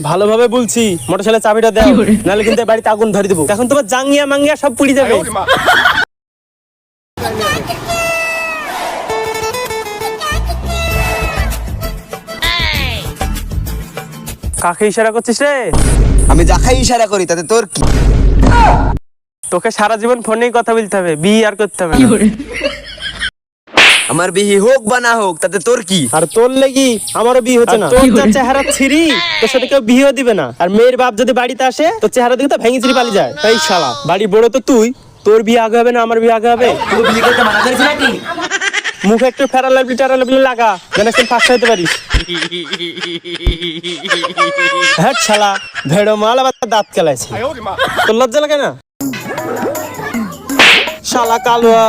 ভালোভাবে বলছি, মোটরসাইকেলের চাবিটা দাও, নাহলে কিন্তু এই বাড়িতে আগুন ধরে দেবো। এখন তোমার জাঙ্গিয়া মাঙ্গিয়া সব পুড়ে যাবে। কাকে ইশারা করছিস রে? আমি যাকে ইশারা করি তাতে তোর কি? তোকে সারা জীবন ফোনেই কথা বলতে হবে, বিয়ে আর করতে হবে না। আমার বিহি হোক বা না হোক তাতে তোর কি? আর তোর লেগি আমারও বিয়ে হচ্ছে না। তোর যা চেহারা ছিরি, তোর সাথে কেউ বিয়েও দিবে না। আর মেয়ের বাপ যদি বাড়িতে আসে, তোর চেহারা দেখে তো ভেঙে চিরি পালিয়ে যায়। এই শালা, বাড়ি বড় তো তুই, তোর বিয়ে আগে হবে না আমার বিয়ে আগে হবে? তুই বিয়ে করতে মানা করেছিস নাকি? মুখে একটু ফেরালাবলি টেরালাবলি লাগা, যেন একটু ফাঁস হইতে পারিস। হ্যাঁ শালা, ভেড়ো মাল আবার দাঁত কেলাইছে। তোর লজ্জা লাগে না? শালা কালুয়া,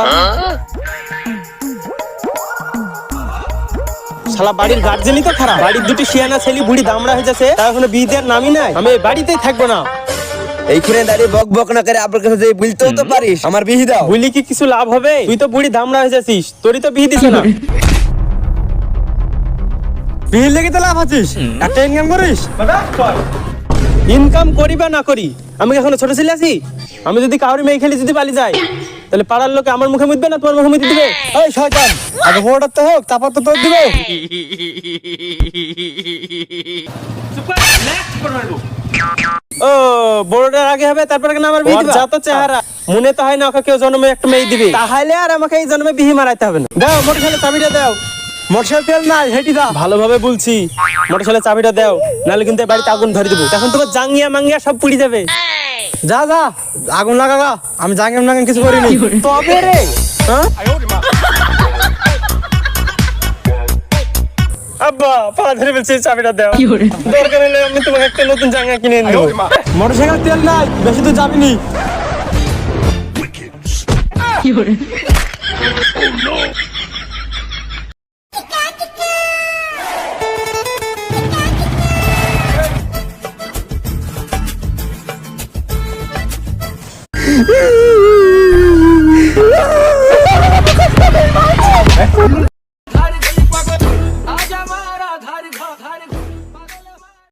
শালা বাড়ির গার্জেনই তো খারাপ। বাড়ির দুটি শিয়ানা ছেলে বুড়ি দামড়া হয়ে যাচ্ছে, তার এখনো বিয়ে দেওয়ার নামই নাই। আমি এই বাড়িতেই থাকবো না। এইখানে দাঁড়িয়ে বক বক না করে আপনার কাছে যে বলতেও তো পারিস আমার বিহি দাও। বুঝলি কি কিছু লাভ হবে? তুই তো বুড়ি দামড়া হয়ে যাচ্ছিস, তোরই তো বিয়ে দিছে না। বিয়ের লেগে তো লাভ আছিস, একটা ইনকাম করিস। ইনকাম করি বা না করি, আমি এখনো ছোট ছেলে আছি। আমি যদি কাউরি মেয়ে খেলে যদি পালিয়ে যাই, তাহলে পাড়ার লোকে আমার মুখে মুদবে না তোমার মুখে মুদে দিবে? ওই শয়তান, আগে বড়টা তো হোক, তারপর তো তোর দিবে। ও বড়টার আগে হবে, তারপরে কেন আমার বিয়ে দিবা? যত চেহারা, মনে তো হয় না ওকে কেউ জন্মে একটা মেয়ে দিবে। তাহলে আর আমাকে এই জন্মে বিহি মারাইতে হবে না। দাও মোটরসাইকেলের চাবিটা দাও। মোটরসাইকেল তেল নাই, হেঁটি দাও। ভালোভাবে বলছি, মোটরসাইকেলের চাবিটা দাও, নাহলে কিন্তু এই বাড়িতে আগুন ধরে দেবো। এখন তোমার জাঙ্গিয়া মাঙ্গিয়া সব পুড়ে যাবে। যা যা, আগুন লাগা। আমি জাঙ্গিয়া মাঙ্গিয়া কিছু করিনি। তবে রে, হ্যাঁ আব্বা, পা ধরে বলছি চাবিটা দাও। দরকার হলে আমি তোমাকে একটা নতুন জাঙ্গা কিনে এনে দেবো। মোটরসাইকেল তেল নাই, বেশি দূর যাবিনি।